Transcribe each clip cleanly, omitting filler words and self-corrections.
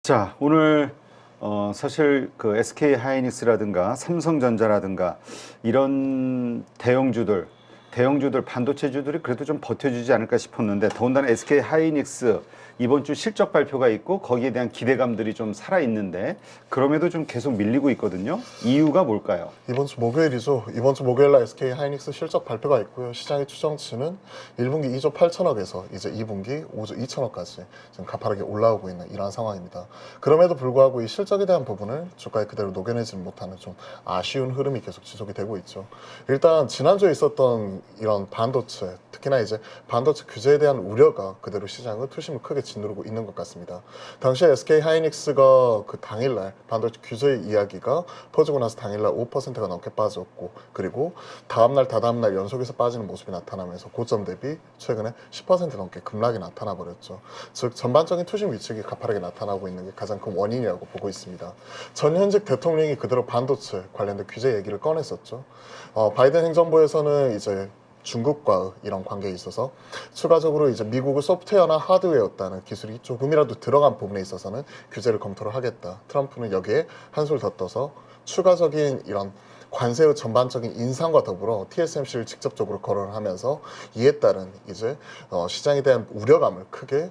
자, 오늘 사실 그 SK 하이닉스라든가 삼성전자라든가 이런 대형주들 반도체주들이 그래도 좀 버텨주지 않을까 싶었는데, 더군다나 SK 하이닉스 이번 주 실적 발표가 있고 거기에 대한 기대감들이 좀 살아있는데 그럼에도 좀 계속 밀리고 있거든요. 이유가 뭘까요? 이번 주 목요일이죠. 이번 주 목요일날 SK 하이닉스 실적 발표가 있고요. 시장의 추정치는 1분기 2조 8천억에서 이제 2분기 5조 2천억까지 지금 가파르게 올라오고 있는 이러한 상황입니다. 그럼에도 불구하고 이 실적에 대한 부분을 주가에 그대로 녹여내지 못하는 좀 아쉬운 흐름이 계속 지속이 되고 있죠. 일단 지난주에 있었던 이런 반도체, 특히나 이제 반도체 규제에 대한 우려가 그대로 시장을 투심을 크게 짓누르고 있는 것 같습니다. 당시에 SK 하이닉스가 그 당일날 반도체 규제 이야기가 퍼지고 나서 당일날 5%가 넘게 빠졌고, 그리고 다음날 다다음날 연속해서 빠지는 모습이 나타나면서 고점 대비 최근에 10% 넘게 급락이 나타나 버렸죠. 즉 전반적인 투심 위축이 가파르게 나타나고 있는 게 가장 큰 원인이라고 보고 있습니다. 전현직 대통령이 그대로 반도체 관련된 규제 얘기를 꺼냈었죠. 바이든 행정부에서는 이제 중국과 이런 관계에 있어서 추가적으로 이제 미국의 소프트웨어나 하드웨어 따는 기술이 조금이라도 들어간 부분에 있어서는 규제를 검토를 하겠다. 트럼프는 여기에 한술 더 떠서 추가적인 이런 관세의 전반적인 인상과 더불어 TSMC를 직접적으로 거론을 하면서 이에 따른 이제 시장에 대한 우려감을 크게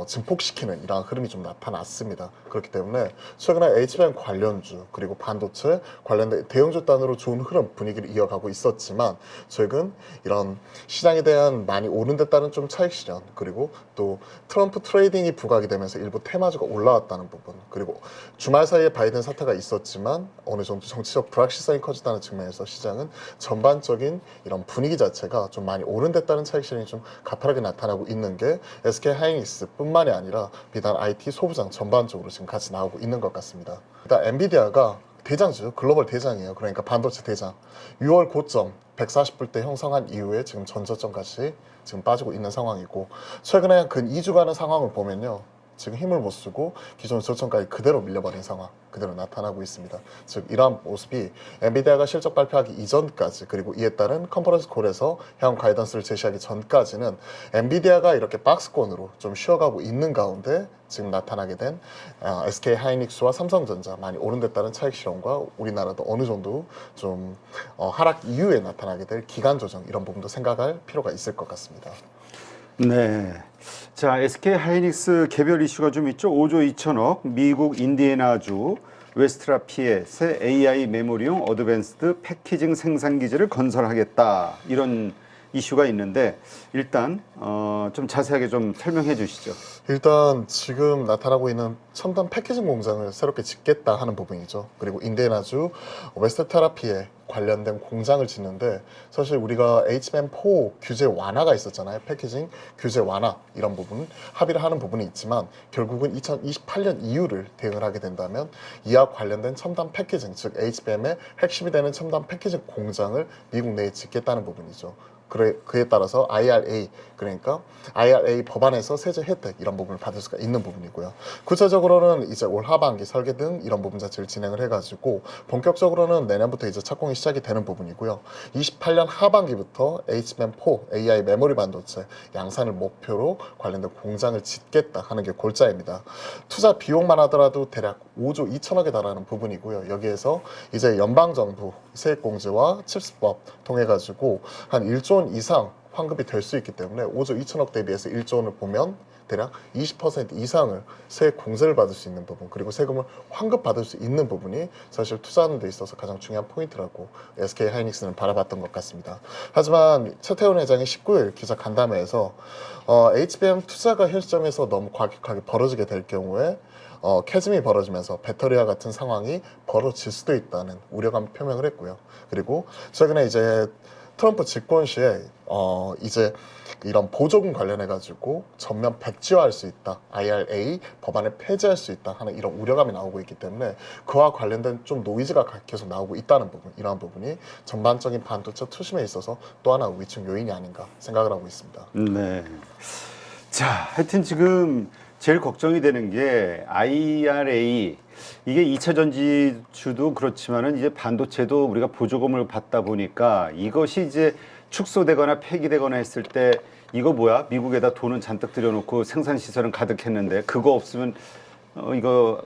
증폭시키는 이러한 흐름이 좀 나타났습니다. 그렇기 때문에 최근에 HBM 관련주 그리고 반도체 관련된 대형주 단으로 좋은 흐름 분위기를 이어가고 있었지만, 최근 이런 시장에 대한 많이 오른 데 따른 좀 차익 실현, 그리고 또 트럼프 트레이딩이 부각이 되면서 일부 테마주가 올라왔다는 부분, 그리고 주말 사이에 바이든 사태가 있었지만 어느 정도 정치적 불확실성이 커졌다는 측면에서 시장은 전반적인 이런 분위기 자체가 좀 많이 오른 데 따른 차익 실현이 좀 가파르게 나타나고 있는 게 SK 하이닉스 뿐만이 아니라 비단 IT 소부장 전반적으로 지금 같이 나오고 있는 것 같습니다. 일단 엔비디아가 대장주죠. 글로벌 대장이에요. 그러니까 반도체 대장. 6월 고점 140불대 형성한 이후에 지금 전저점까지 지금 빠지고 있는 상황이고, 최근에 근 2주간의 상황을 보면요, 지금 힘을 못 쓰고 기존 저점까지 그대로 밀려버린 상황 그대로 나타나고 있습니다. 즉 이러한 모습이 엔비디아가 실적 발표하기 이전까지, 그리고 이에 따른 컨퍼런스 콜에서 향후 가이던스를 제시하기 전까지는 엔비디아가 이렇게 박스권으로 좀 쉬어가고 있는 가운데 지금 나타나게 된 SK 하이닉스와 삼성전자 많이 오른 데 따른 차익 실현과 우리나라도 어느 정도 좀 하락 이후에 나타나게 될 기간 조정, 이런 부분도 생각할 필요가 있을 것 같습니다. 네. 자, SK 하이닉스 개별 이슈가 좀 있죠. 5조 2천억, 미국 인디애나주 웨스트라피에 새 AI 메모리용 어드밴스드 패키징 생산 기지를 건설하겠다. 이런 이슈가 있는데 일단 좀 자세하게 좀 설명해 주시죠. 일단 지금 나타나고 있는 첨단 패키징 공장을 새롭게 짓겠다 하는 부분이죠. 그리고 인디애나주 웨스트라피에 관련된 공장을 짓는데, 사실 우리가 HBM4 규제 완화가 있었잖아요. 패키징 규제 완화 이런 부분 합의를 하는 부분이 있지만, 결국은 2028년 이후를 대응을 하게 된다면 이와 관련된 첨단 패키징, 즉 HBM의 핵심이 되는 첨단 패키징 공장을 미국 내에 짓겠다는 부분이죠. 그에 따라서 IRA, 그러니까 IRA 법안에서 세제 혜택 이런 부분을 받을 수가 있는 부분이고요. 구체적으로는 이제 올 하반기 설계 등 이런 부분 자체를 진행을 해가지고 본격적으로는 내년부터 이제 착공이 시작이 되는 부분이고요. 28년 하반기부터 HBM4 AI 메모리 반도체 양산을 목표로 관련된 공장을 짓겠다 하는 게 골자입니다. 투자 비용만 하더라도 대략 5조 2천억에 달하는 부분이고요. 여기에서 이제 연방정부 세액공제와 칩스법 통해 가지고 한 1조 원 이상 환급이 될 수 있기 때문에 5조 2천억 대비해서 1조 원을 보면 대략 20% 이상을 세액 공제를 받을 수 있는 부분, 그리고 세금을 환급받을 수 있는 부분이 사실 투자하는 데 있어서 가장 중요한 포인트라고 SK 하이닉스는 바라봤던 것 같습니다. 하지만 최태원 회장이 19일 기자 간담회에서 HBM 투자가 현 시점에서 너무 과격하게 벌어지게 될 경우에 캐즘이 벌어지면서 배터리와 같은 상황이 벌어질 수도 있다는 우려감 표명을 했고요. 그리고 최근에 이제 트럼프 집권 시에 이제 이런 보조금 관련해 가지고 전면 백지화할 수 있다, IRA 법안을 폐지할 수 있다 하는 이런 우려감이 나오고 있기 때문에 그와 관련된 좀 노이즈가 계속 나오고 있다는 부분, 이러한 부분이 전반적인 반도체 투심에 있어서 또 하나 위축 요인이 아닌가 생각을 하고 있습니다. 네. 자, 하여튼 지금 제일 걱정이 되는 게 IRA, 이게 2차 전지주도 그렇지만은 이제 반도체도 우리가 보조금을 받다 보니까 이것이 이제 축소되거나 폐기되거나 했을 때 이거 뭐야? 미국에다 돈은 잔뜩 들여놓고 생산 시설은 가득했는데 그거 없으면 이거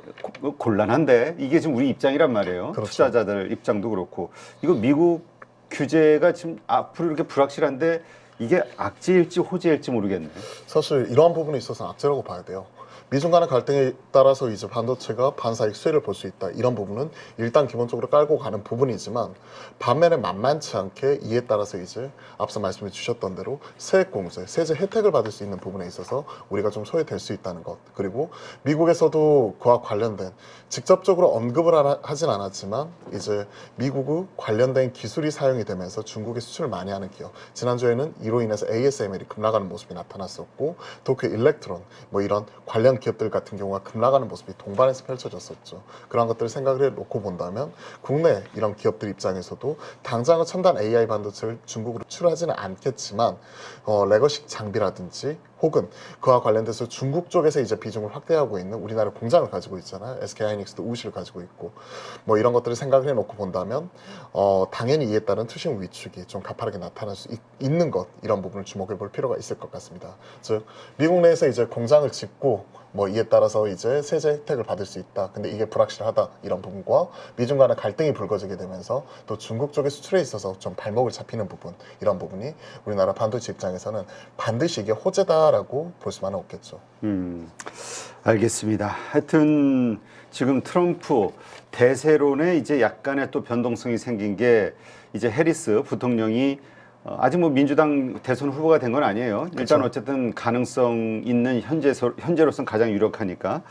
곤란한데 이게 지금 우리 입장이란 말이에요. 그렇죠. 투자자들 입장도 그렇고 이거 미국 규제가 지금 앞으로 이렇게 불확실한데 이게 악재일지 호재일지 모르겠네요. 사실 이러한 부분에 있어서 악재라고 봐야 돼요. 미중 간의 갈등에 따라서 이제 반도체가 반사익 수혜를 볼 수 있다. 이런 부분은 일단 기본적으로 깔고 가는 부분이지만 반면에 만만치 않게 이에 따라서 이제 앞서 말씀해 주셨던 대로 세액 공제, 세제 혜택을 받을 수 있는 부분에 있어서 우리가 좀 소외될 수 있다는 것. 그리고 미국에서도 그와 관련된 직접적으로 언급을 하진 않았지만 이제 미국의 관련된 기술이 사용이 되면서 중국에 수출을 많이 하는 기업. 지난주에는 이로 인해서 ASML이 급락하는 모습이 나타났었고 도쿄 일렉트론 뭐 이런 관련 기업들 같은 경우가 급락하는 모습이 동반해서 펼쳐졌었죠. 그런 것들을 생각을 해놓고 본다면 국내 이런 기업들 입장에서도 당장은 첨단 AI 반도체를 중국으로 수출하지는 않겠지만 레거시 장비라든지 혹은 그와 관련돼서 중국 쪽에서 이제 비중을 확대하고 있는 우리나라 공장을 가지고 있잖아요. SK하이닉스도 우시를 가지고 있고 뭐 이런 것들을 생각을 해놓고 본다면 당연히 이에 따른 투심 위축이 좀 가파르게 나타날 수 있는 것 이런 부분을 주목해 볼 필요가 있을 것 같습니다. 즉 미국 내에서 이제 공장을 짓고 뭐 이에 따라서 이제 세제 혜택을 받을 수 있다. 근데 이게 불확실하다 이런 부분과 미중 간의 갈등이 불거지게 되면서 또 중국 쪽의 수출에 있어서 좀 발목을 잡히는 부분 이런 부분이 우리나라 반도체 입장에서는 반드시 이게 호재다라고 볼 수만은 없겠죠. 알겠습니다. 하여튼 지금 트럼프 대세론에 이제 약간의 또 변동성이 생긴 게 이제 해리스 부통령이 아직 뭐 민주당 대선 후보가 된 건 아니에요. 일단 어쨌든 가능성 있는 현재로서는 가장 유력하니까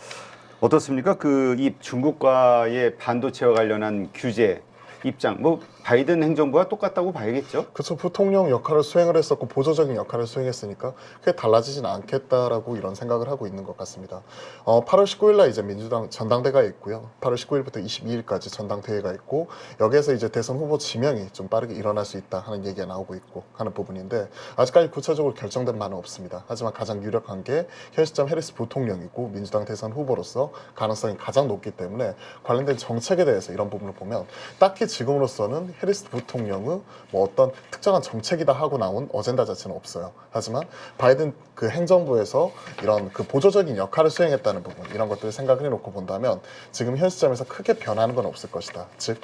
어떻습니까? 그 이 중국과의 반도체와 관련한 규제 입장, 뭐 바이든 행정부와 똑같다고 봐야겠죠? 그렇죠. 부통령 역할을 수행을 했었고 보조적인 역할을 수행했으니까 그게 달라지진 않겠다라고 이런 생각을 하고 있는 것 같습니다. 8월 19일 날 이제 민주당 전당대가 있고요. 8월 19일부터 22일까지 전당대회가 있고 여기에서 이제 대선 후보 지명이 좀 빠르게 일어날 수 있다 하는 얘기가 나오고 있고 하는 부분인데 아직까지 구체적으로 결정된 바는 없습니다. 하지만 가장 유력한 게 현 시점 해리스 부통령이고 민주당 대선 후보로서 가능성이 가장 높기 때문에 관련된 정책에 대해서 이런 부분을 보면 딱히 지금으로서는 해리스 부통령의 뭐 어떤 특정한 정책이다 하고 나온 어젠다 자체는 없어요. 하지만 바이든 그 행정부에서 이런 그 보조적인 역할을 수행했다는 부분 이런 것들을 생각을 해놓고 본다면 지금 현 시점에서 크게 변하는 건 없을 것이다. 즉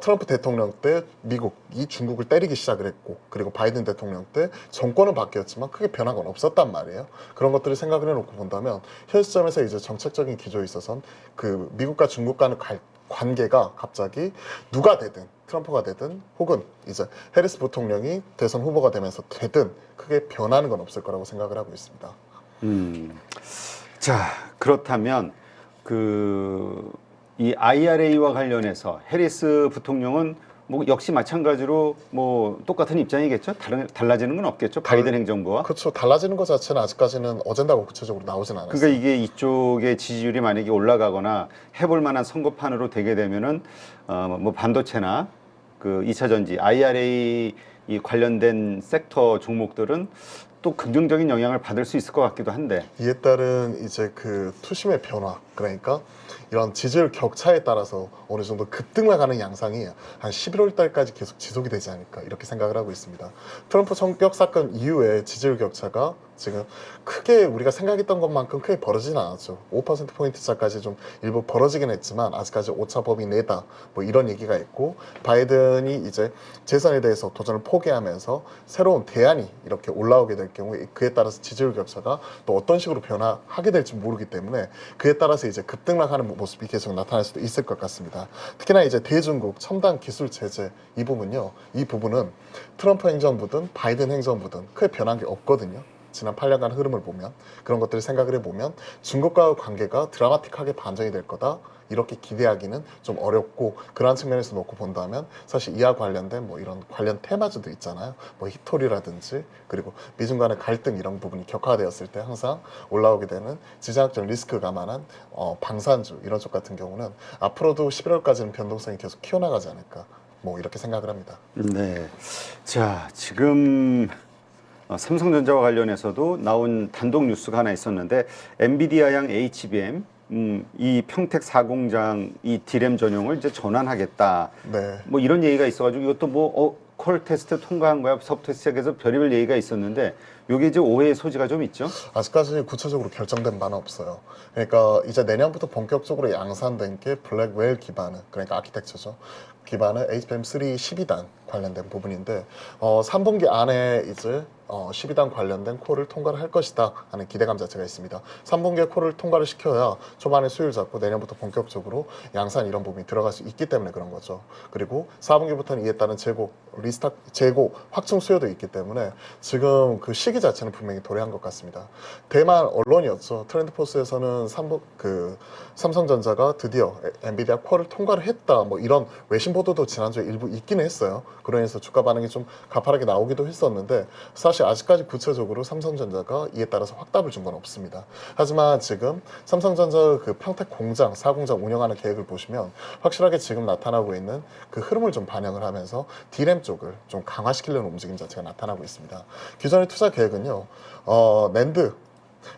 트럼프 대통령 때 미국이 중국을 때리기 시작을 했고 그리고 바이든 대통령 때 정권은 바뀌었지만 크게 변한 건 없었단 말이에요. 그런 것들을 생각을 해놓고 본다면 현 시점에서 이제 정책적인 기조에 있어서는 그 미국과 중국 간의 관계가 갑자기 누가 되든 트럼프가 되든 혹은 이제 해리스 부통령이 대선 후보가 되면서 되든 크게 변하는 건 없을 거라고 생각을 하고 있습니다. 자, 그렇다면 이 IRA와 관련해서 해리스 부통령은 뭐 역시 마찬가지로 뭐 똑같은 입장이겠죠? 달라지는 건 없겠죠? 바이든 행정부와. 그렇죠. 달라지는 것 자체는 아직까지는 어젠다가 구체적으로 나오진 않았어요. 그러니까 이게 이쪽의 지지율이 만약에 올라가거나 해볼 만한 선거판으로 되게 되면은 뭐 반도체나 그 2차 전지, IRA 이 관련된 섹터 종목들은 또 긍정적인 영향을 받을 수 있을 것 같기도 한데. 이에 따른 이제 그 투심의 변화 그러니까 이런 지지율 격차에 따라서 어느 정도 급등나가는 양상이 한 11월 달까지 계속 지속이 되지 않을까 이렇게 생각을 하고 있습니다. 트럼프 성격 사건 이후에 지지율 격차가 지금 크게 우리가 생각했던 것만큼 크게 벌어지진 않았죠. 5%포인트 차까지 좀 일부 벌어지긴 했지만 아직까지 오차 범위 내다 뭐 이런 얘기가 있고 바이든이 이제 재선에 대해서 도전을 포기하면서 새로운 대안이 이렇게 올라오게 될 경우에 그에 따라서 지지율 격차가 또 어떤 식으로 변화하게 될지 모르기 때문에 그에 따라서 이제 급등락하는 모습이 계속 나타날 수도 있을 것 같습니다. 특히나 이제 대중국 첨단 기술 제재 이 부분은 트럼프 행정부든 바이든 행정부든 크게 변한 게 없거든요. 지난 8년간 흐름을 보면 그런 것들을 생각을 해보면 중국과의 관계가 드라마틱하게 반전이 될 거다 이렇게 기대하기는 좀 어렵고 그러한 측면에서 놓고 본다면 사실 이와 관련된 뭐 이런 관련 테마주도 있잖아요. 뭐 히토리라든지 그리고 미중 간의 갈등 이런 부분이 격화되었을 때 항상 올라오게 되는 지정학적 리스크가 많은 방산주 이런 쪽 같은 경우는 앞으로도 11월까지는 변동성이 계속 키워나가지 않을까 뭐 이렇게 생각을 합니다. 네. 자, 지금 삼성전자와 관련해서도 나온 단독 뉴스가 하나 있었는데 엔비디아양 HBM 이 평택 4공장 이 디램 전용을 이제 전환하겠다. 네. 뭐 이런 얘기가 있어가지고 이것도 뭐 콜 테스트 통과한 거야부터 시작해서 별의별 얘기가 있었는데 요게 이제 오해의 소지가 좀 있죠? 아직까지 구체적으로 결정된 바는 없어요. 그러니까 이제 내년부터 본격적으로 양산된 게 블랙웰 기반의, 그러니까 아키텍처죠. 기반의 HBM3 12단 관련된 부분인데 3분기 안에 이제 12단 관련된 콜을 통과를 할 것이다 하는 기대감 자체가 있습니다. 3분기에 콜을 통과를 시켜야 초반에 수율 잡고 내년부터 본격적으로 양산 이런 부분이 들어갈 수 있기 때문에 그런 거죠. 그리고 4분기부터는 이에 따른 재고 확충 수요도 있기 때문에 지금 그 시기 자체는 분명히 도래한 것 같습니다. 대만 언론이었죠. 트렌드포스에서는 삼성전자가 드디어 엔비디아 콜을 통과를 했다, 뭐 이런 외신 보도도 지난주에 일부 있기는 했어요. 그러면서 주가 반응이 좀 가파르게 나오기도 했었는데 사실 아직까지 구체적으로 삼성전자가 이에 따라서 확답을 준 건 없습니다. 하지만 지금 삼성전자 그 평택 공장, 4공장 운영하는 계획을 보시면 확실하게 지금 나타나고 있는 그 흐름을 좀 반영을 하면서 D램 쪽을 좀 강화시키려는 움직임 자체가 나타나고 있습니다. 기존의 투자 계획은요, 낸드,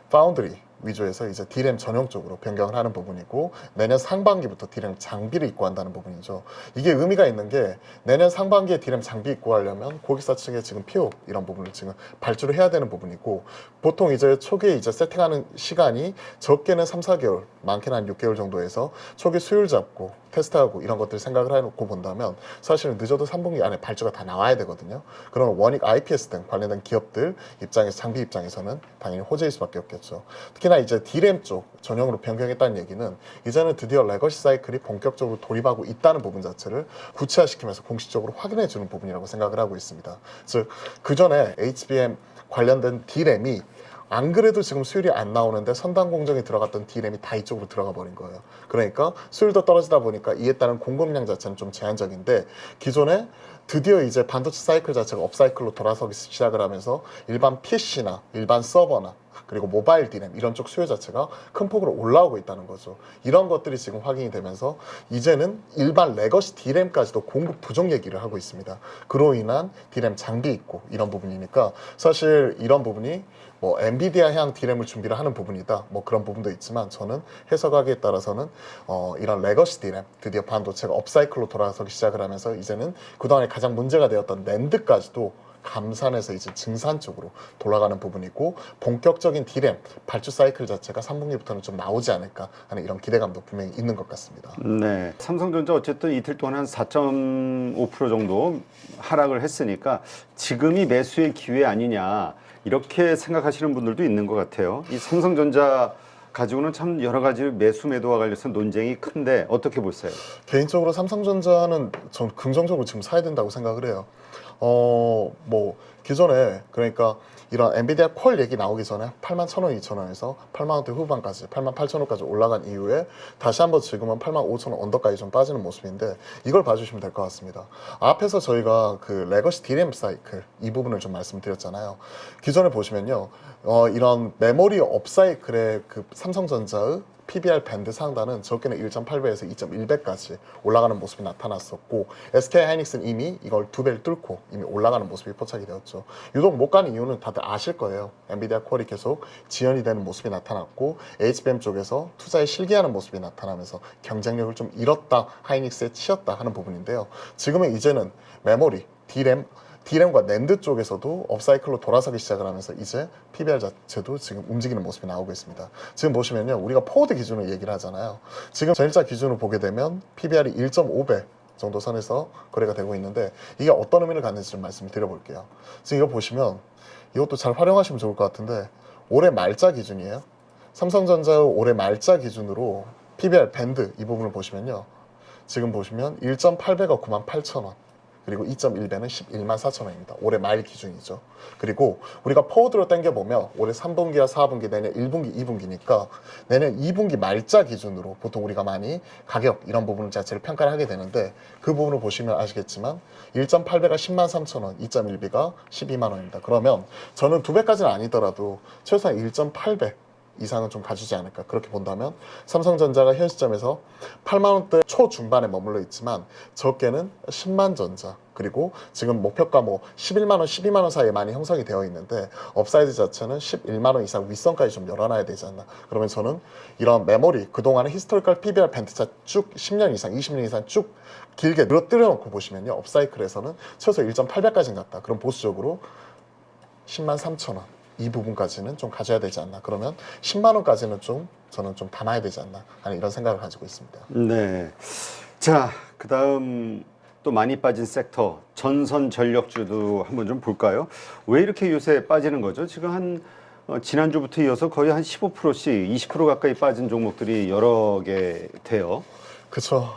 파운드리 위주에서 이제 D램 전용적으로 변경을 하는 부분이고, 내년 상반기부터 D램 장비를 입고한다는 부분이죠. 이게 의미가 있는 게 내년 상반기에 D램 장비 입고하려면 고객사 측에 지금 PO 이런 부분을 지금 발주를 해야 되는 부분이고, 보통 이제 초기에 이제 세팅하는 시간이 적게는 3, 4개월, 많게는 한 6개월 정도에서 초기 수율 잡고 테스트하고 이런 것들 생각을 해놓고 본다면 사실은 늦어도 3분기 안에 발주가 다 나와야 되거든요. 그럼 원익 IPS 등 관련된 기업들 입장에서, 장비 입장에서는 당연히 호재일 수밖에 없겠죠. 특히나 이제 D램 쪽 전용으로 변경했다는 얘기는 이제는 드디어 레거시 사이클이 본격적으로 돌입하고 있다는 부분 자체를 구체화시키면서 공식적으로 확인해 주는 부분이라고 생각을 하고 있습니다. 즉, 그 전에 HBM 관련된 D램이 안 그래도 지금 수율이 안 나오는데 선단 공정에 들어갔던 D램이 다 이쪽으로 들어가 버린 거예요. 그러니까 수율도 떨어지다 보니까 이에 따른 공급량 자체는 좀 제한적인데, 기존에 드디어 이제 반도체 사이클 자체가 업사이클로 돌아서기 시작을 하면서 일반 PC나 일반 서버나 그리고 모바일 D램 이런 쪽 수요 자체가 큰 폭으로 올라오고 있다는 거죠. 이런 것들이 지금 확인이 되면서 이제는 일반 레거시 D램까지도 공급 부족 얘기를 하고 있습니다. 그로 인한 D램 장비 있고 이런 부분이니까 사실 이런 부분이 뭐 엔비디아향 D램을 준비를 하는 부분이다, 뭐 그런 부분도 있지만 저는 해석하기에 따라서는 이런 레거시 D램, 드디어 반도체가 업사이클로 돌아서기 시작을 하면서 이제는 그동안에 가장 문제가 되었던 낸드까지도 감산해서 이제 증산 쪽으로 돌아가는 부분이고, 본격적인 D램 발주 사이클 자체가 3분기부터는 좀 나오지 않을까 하는 이런 기대감도 분명히 있는 것 같습니다. 네, 삼성전자 어쨌든 이틀 동안 한 4.5% 정도 하락을 했으니까 지금이 매수의 기회 아니냐 이렇게 생각하시는 분들도 있는 것 같아요. 이 삼성전자 가지고는 참 여러 가지 매수 매도와 관련해서 논쟁이 큰데 어떻게 보세요? 개인적으로 삼성전자는 전 긍정적으로 지금 사야 된다고 생각을 해요. 뭐 기존에 그러니까 이런 엔비디아 퀄 얘기 나오기 전에 81,000원, 2,000원에서 80,000원대 후반까지 88,000원까지 올라간 이후에 다시 한번 지금은 85,000원 언더까지 좀 빠지는 모습인데, 이걸 봐주시면 될 것 같습니다. 앞에서 저희가 그 레거시 D램 사이클 이 부분을 좀 말씀드렸잖아요. 기존에 보시면요, 이런 메모리 업사이클의 그 삼성전자의 PBR 밴드 상단은 적게는 1.8배에서 2.1배까지 올라가는 모습이 나타났었고, SK하이닉스는 이미 이걸 2배를 뚫고 이미 올라가는 모습이 포착이 되었죠. 유독 못 가는 이유는 다들 아실 거예요. 엔비디아 콜이 계속 지연이 되는 모습이 나타났고, HBM 쪽에서 투자에 실기하는 모습이 나타나면서 경쟁력을 좀 잃었다, 하이닉스에 치였다 하는 부분인데요. 지금은 이제는 메모리, D램과 낸드 쪽에서도 업사이클로 돌아서기 시작을 하면서 이제 PBR 자체도 지금 움직이는 모습이 나오고 있습니다. 지금 보시면요, 우리가 포워드 기준으로 얘기를 하잖아요. 지금 전일자 기준으로 보게 되면 PBR이 1.5배 정도 선에서 거래가 되고 있는데, 이게 어떤 의미를 갖는지 좀 말씀을 드려볼게요. 지금 이거 보시면 이것도 잘 활용하시면 좋을 것 같은데, 올해 말자 기준이에요. 삼성전자의 올해 말자 기준으로 PBR 밴드 이 부분을 보시면요, 지금 보시면 1.8배가 98,000원, 그리고 2.1배는 114,000원입니다. 올해 말 기준이죠. 그리고 우리가 포워드로 당겨보면 올해 3분기와 4분기, 내년 1분기, 2분기니까 내년 2분기 말자 기준으로 보통 우리가 많이 가격 이런 부분 자체를 평가를 하게 되는데, 그 부분을 보시면 아시겠지만 1.8배가 103,000원, 2.1배가 12만원입니다. 그러면 저는 2배까지는 아니더라도 최소한 1.8배 이상은 좀 가주지 않을까 그렇게 본다면 삼성전자가 현 시점에서 8만 원대 초중반에 머물러 있지만 적게는 10만 전자 그리고 지금 목표가 뭐 11만 원, 12만 원 사이에 많이 형성이 되어 있는데 업사이드 자체는 11만 원 이상 윗선까지 좀 열어놔야 되지 않나. 그러면 저는 이런 메모리 그동안의 히스토리컬 PBR 밴드차 쭉 10년 이상, 20년 이상 쭉 길게 늘어뜨려 놓고 보시면요. 업사이클에서는 최소 1.8배까지 갔다. 그럼 보수적으로 10만 3천 원. 이 부분까지는 좀 가져야 되지 않나. 그러면 10만 원까지는 좀 저는 좀 담아야 되지 않나 하는 이런 생각을 가지고 있습니다. 네. 자, 그다음 또 많이 빠진 섹터 전선 전력주도 한번 좀 볼까요? 왜 이렇게 요새 빠지는 거죠? 지금 지난주부터 이어서 거의 한 15%씩 20% 가까이 빠진 종목들이 여러 개 돼요. 그렇죠.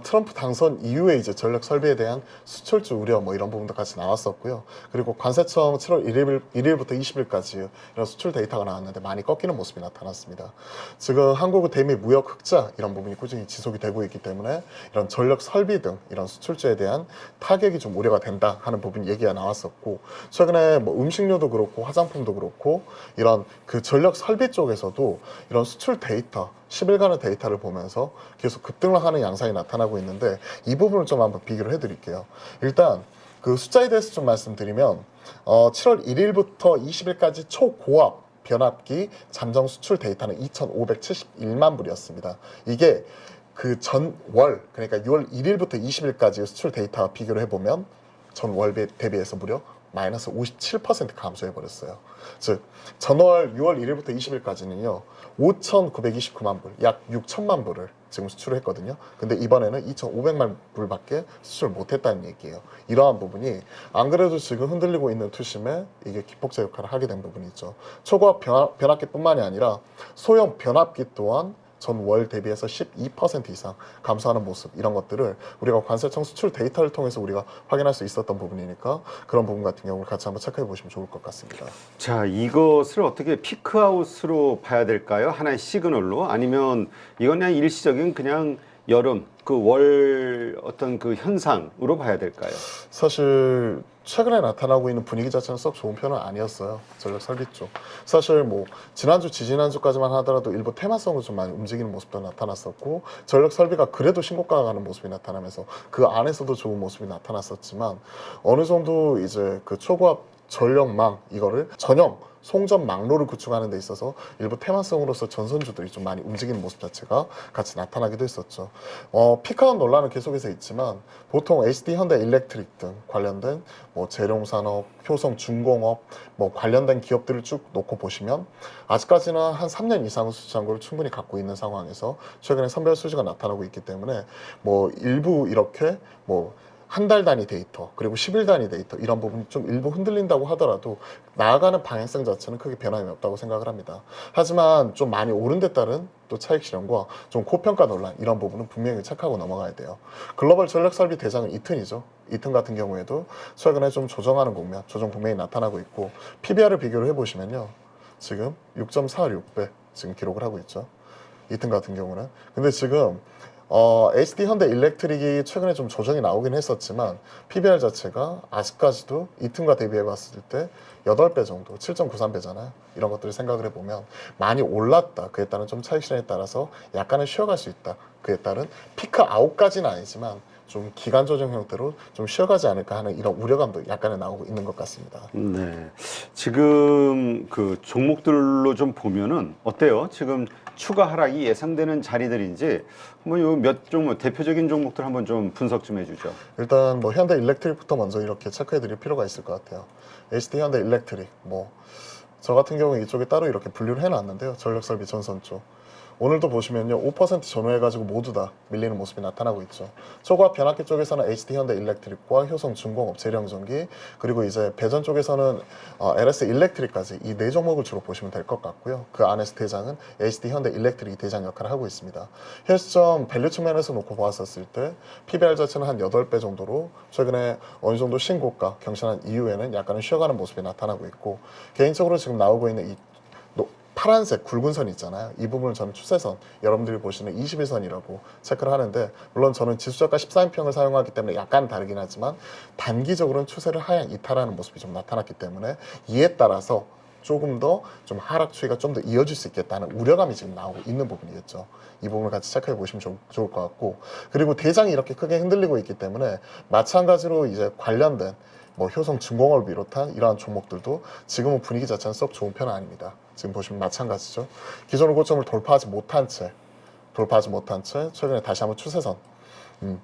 트럼프 당선 이후에 이제 전력 설비에 대한 수출주 우려 뭐 이런 부분도 같이 나왔었고요. 그리고 관세청 7월 1일부터 20일까지 이런 수출 데이터가 나왔는데 많이 꺾이는 모습이 나타났습니다. 지금 한국 대미 무역 흑자 이런 부분이 꾸준히 지속이 되고 있기 때문에 이런 전력 설비 등 이런 수출주에 대한 타격이 좀 우려가 된다 하는 부분 얘기가 나왔었고 최근에 뭐 음식료도 그렇고 화장품도 그렇고 이런 그 전력 설비 쪽에서도 이런 수출 데이터 10일간의 데이터를 보면서 계속 급등락하는 양상이 나타나고 있는데 이 부분을 좀 한번 비교를 해드릴게요. 일단 그 숫자에 대해서 좀 말씀드리면 7월 1일부터 20일까지 초고압 변압기 잠정 수출 데이터는 2,571만 불이었습니다. 이게 그 전월 그러니까 6월 1일부터 20일까지 수출 데이터와 비교를 해보면 전월 대비해서 무려 마이너스 57% 감소해버렸어요. 즉 전월 6월 1일부터 20일까지는요 5,929만 불, 약 6천만 불을 지금 수출을 했거든요. 근데 이번에는 2,500만 불밖에 수출을 못했다는 얘기예요. 이러한 부분이 안 그래도 지금 흔들리고 있는 투심에 이게 기폭제 역할을 하게 된 부분이 있죠. 초고압 변압기뿐만이 아니라 소형 변압기 또한 전월 대비해서 12% 이상 감소하는 모습 이런 것들을 우리가 관세청 수출 데이터를 통해서 우리가 확인할 수 있었던 부분이니까 그런 부분 같은 경우를 같이 한번 체크해 보시면 좋을 것 같습니다. 자, 이것을 어떻게 피크아웃으로 봐야 될까요? 하나의 시그널로? 아니면 이건 그냥 일시적인 그냥 여름 그 월 어떤 그 현상으로 봐야 될까요? 사실 최근에 나타나고 있는 분위기 자체는 썩 좋은 편은 아니었어요. 전력 설비 쪽. 사실 뭐 지난주, 지지난주까지만 하더라도 일부 테마성으로 좀 많이 움직이는 모습도 나타났었고 전력 설비가 그래도 신고가가 가는 모습이 나타나면서 그 안에서도 좋은 모습이 나타났었지만 어느 정도 이제 그 초고압 전력망 이거를 전용 송전 막로를 구축하는 데 있어서 일부 테마성으로서 전선주들이 좀 많이 움직이는 모습 자체가 같이 나타나기도 했었죠. 피크아웃 논란은 계속해서 있지만 보통 HD 현대 일렉트릭 등 관련된 뭐 재룡산업, 효성중공업 뭐 관련된 기업들을 쭉 놓고 보시면 아직까지는 한 3년 이상의 수주 잔고를 충분히 갖고 있는 상황에서 최근에 선별 수주가 나타나고 있기 때문에 뭐 일부 이렇게 뭐 한 달 단위 데이터 그리고 10일 단위 데이터 이런 부분이 좀 일부 흔들린다고 하더라도 나아가는 방향성 자체는 크게 변함이 없다고 생각을 합니다. 하지만 좀 많이 오른 데 따른 또 차익 실현과 좀 고평가 논란 이런 부분은 분명히 체크하고 넘어가야 돼요. 글로벌 전력 설비 대장은 이튼이죠. 이튼 같은 경우에도 최근에 좀 조정 국면이 나타나고 있고 PBR을 비교를 해보시면요. 지금 6.46배 지금 기록을 하고 있죠. 이튼 같은 경우는. 근데 지금 HD 현대 일렉트릭이 최근에 좀 조정이 나오긴 했었지만 PBR 자체가 아직까지도 이튼과 대비해 봤을 때 8배 정도, 7.93배잖아요. 이런 것들을 생각을 해보면 많이 올랐다. 그에 따른 좀 차익 실현에 따라서 약간은 쉬어갈 수 있다. 그에 따른 피크 아웃까지는 아니지만 좀 기간 조정 형태로 좀 쉬어가지 않을까 하는 이런 우려감도 약간은 나오고 있는 것 같습니다. 네. 지금 그 종목들로 좀 보면은 어때요? 지금 추가 하락이 예상되는 자리들인지 한번 요 몇 종목 대표적인 종목들 한번 좀 분석 좀 해주죠. 일단 뭐 현대 일렉트릭부터 먼저 이렇게 체크해 드릴 필요가 있을 것 같아요. HD 현대 일렉트릭 뭐 저 같은 경우는 이쪽에 따로 이렇게 분류를 해놨는데요. 전력설비 전선 쪽. 오늘도 보시면요 5% 전후해가지고 모두 다 밀리는 모습이 나타나고 있죠. 초고압 변압기 쪽에서는 HD 현대 일렉트릭과 효성중공업 재령전기 그리고 이제 배전 쪽에서는 LS 일렉트릭까지 이 네 종목을 주로 보시면 될 것 같고요. 그 안에서 대장은 HD 현대 일렉트릭이 대장 역할을 하고 있습니다. 현 시점 밸류 측면에서 놓고 보았었을 때 PBR 자체는 한 8배 정도로 최근에 어느 정도 신고가 경신한 이후에는 약간은 쉬어가는 모습이 나타나고 있고 개인적으로 지금 나오고 있는 이 파란색 굵은 선 있잖아요. 이 부분을 저는 추세선, 여러분들이 보시는 21선이라고 체크를 하는데 물론 저는 지수저가 14인평을 사용하기 때문에 약간 다르긴 하지만 단기적으로는 추세를 하향 이탈하는 모습이 좀 나타났기 때문에 이에 따라서 조금 더 좀 하락 추이가 좀 더 이어질 수 있겠다는 우려감이 지금 나오고 있는 부분이겠죠. 이 부분을 같이 체크해 보시면 좋을 것 같고, 그리고 대장이 이렇게 크게 흔들리고 있기 때문에 마찬가지로 이제 관련된 뭐 효성중공업을 비롯한 이러한 종목들도 지금은 분위기 자체는 썩 좋은 편은 아닙니다. 지금 보시면 마찬가지죠. 기존의 고점을 돌파하지 못한 채 최근에 다시 한번 추세선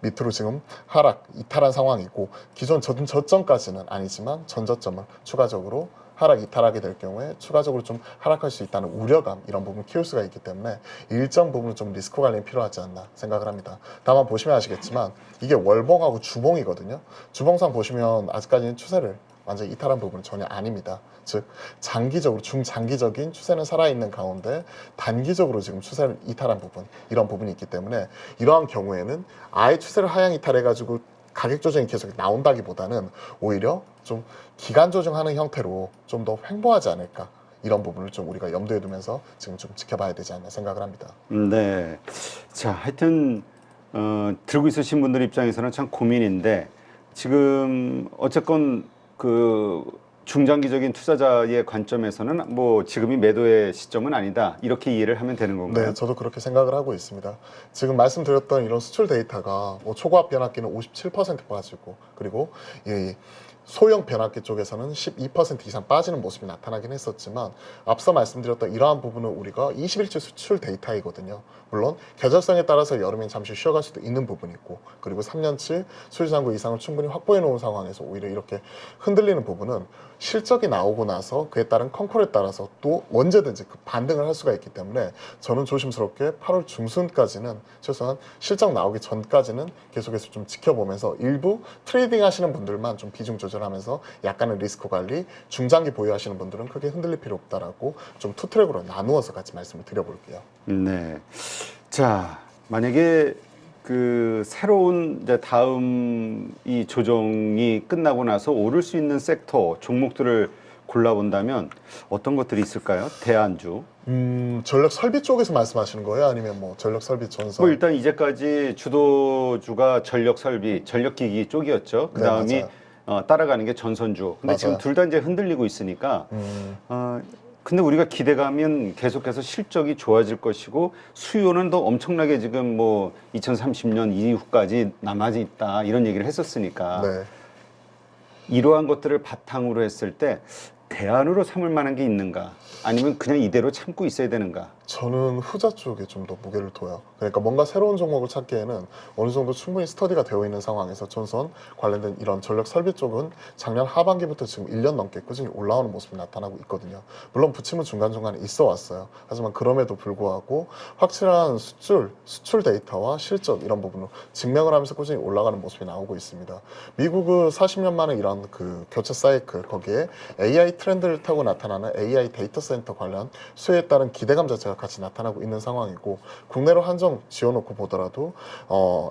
밑으로 지금 하락 이탈한 상황이고, 기존 저점까지는 아니지만 전저점을 추가적으로 하락 이탈하게 될 경우에 추가적으로 좀 하락할 수 있다는 우려감, 이런 부분을 키울 수가 있기 때문에 일정 부분은 좀 리스크 관리가 필요하지 않나 생각을 합니다. 다만 보시면 아시겠지만 이게 월봉하고 주봉이거든요. 주봉상 보시면 아직까지는 추세를 완전히 이탈한 부분은 전혀 아닙니다. 즉 장기적으로 중장기적인 추세는 살아있는 가운데 단기적으로 지금 추세를 이탈한 부분, 이런 부분이 있기 때문에 이러한 경우에는 아예 추세를 하향 이탈해가지고 가격 조정이 계속 나온다기보다는 오히려 좀 기간 조정하는 형태로 좀 더 횡보하지 않을까, 이런 부분을 좀 우리가 염두에 두면서 지금 좀 지켜봐야 되지 않나 생각을 합니다. 네. 자, 하여튼 들고 있으신 분들 입장에서는 참 고민인데, 지금 어쨌건 그 중장기적인 투자자의 관점에서는 뭐 지금이 매도의 시점은 아니다, 이렇게 이해를 하면 되는 건가요? 네, 저도 그렇게 생각을 하고 있습니다. 지금 말씀드렸던 이런 수출 데이터가 뭐 초과합 변압기는 57% 빠지고, 그리고 이 소형 변압기 쪽에서는 12% 이상 빠지는 모습이 나타나긴 했었지만, 앞서 말씀드렸던 이러한 부분은 우리가 21주 수출 데이터이거든요. 물론 계절성에 따라서 여름엔 잠시 쉬어갈 수도 있는 부분이 있고, 그리고 3년치 수주잔고 이상을 충분히 확보해 놓은 상황에서 오히려 이렇게 흔들리는 부분은 실적이 나오고 나서 그에 따른 컨콜에 따라서 또 언제든지 그 반등을 할 수가 있기 때문에, 저는 조심스럽게 8월 중순까지는, 최소한 실적 나오기 전까지는 계속해서 좀 지켜보면서 일부 트레이딩 하시는 분들만 좀 비중 조절하면서 약간의 리스크 관리, 중장기 보유하시는 분들은 크게 흔들릴 필요 없다라고 좀 투 트랙으로 나누어서 같이 말씀을 드려볼게요. 네. 자, 만약에 그 새로운 이제 다음 이 조정이 끝나고 나서 오를 수 있는 섹터 종목들을 골라본다면 어떤 것들이 있을까요? 대안주. 전력 설비 쪽에서 말씀하시는 거예요? 아니면 뭐 전력 설비 전선? 뭐 일단 이제까지 주도주가 전력 설비, 전력기기 쪽이었죠. 그 네, 다음이 따라가는 게 전선주. 근데 지금 맞아요. 둘 다 이제 흔들리고 있으니까 근데 우리가 기대감은 계속해서 실적이 좋아질 것이고, 수요는 더 엄청나게 지금 뭐 2030년 이후까지 남아 있다, 이런 얘기를 했었으니까 네. 이러한 것들을 바탕으로 했을 때 대안으로 삼을 만한 게 있는가, 아니면 그냥 이대로 참고 있어야 되는가? 저는 후자 쪽에 좀 더 무게를 둬요. 그러니까 뭔가 새로운 종목을 찾기에는 어느 정도 충분히 스터디가 되어 있는 상황에서 전선 관련된 이런 전력 설비 쪽은 작년 하반기부터 지금 1년 넘게 꾸준히 올라오는 모습이 나타나고 있거든요. 물론 부침은 중간중간에 있어 왔어요. 하지만 그럼에도 불구하고 확실한 수출 데이터와 실적, 이런 부분을 증명을 하면서 꾸준히 올라가는 모습이 나오고 있습니다. 미국은 40년 만에 이런 그 교체 사이클, 거기에 AI 트렌드를 타고 나타나는 AI 데이터 센터 관련 수요에 따른 기대감 자체가 같이 나타나고 있는 상황이고, 국내로 한정 지어놓고 보더라도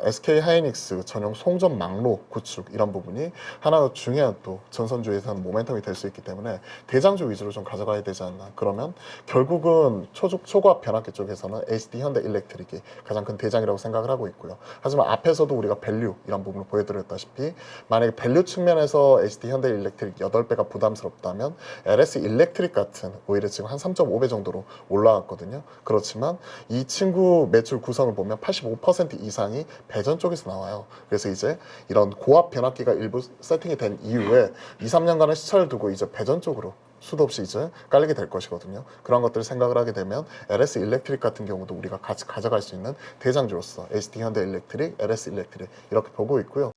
SK 하이닉스 전용 송전 막로 구축, 이런 부분이 하나 중요한 또 전선주에서는 모멘텀이 될 수 있기 때문에 대장주 위주로 좀 가져가야 되지 않나. 그러면 결국은 초고압 변압기 쪽에서는 HD 현대 일렉트릭이 가장 큰 대장이라고 생각을 하고 있고요. 하지만 앞에서도 우리가 밸류, 이런 부분을 보여드렸다시피, 만약에 밸류 측면에서 HD 현대 일렉트릭 8배가 부담스럽다면 LS 일렉트릭 같은 오히려 지금 한 3.5배 정도로 올라왔거든요. 그렇지만 이 친구 매출 구성을 보면 85% 이상이 배전 쪽에서 나와요. 그래서 이제 이런 고압 변압기가 일부 세팅이 된 이후에 2, 3년간의 시차를 두고 이제 배전 쪽으로 수도 없이 이제 깔리게 될 것이거든요. 그런 것들을 생각을 하게 되면 LS 일렉트릭 같은 경우도 우리가 같이 가져갈 수 있는 대장주로서 HD 현대 일렉트릭, LS 일렉트릭 이렇게 보고 있고요.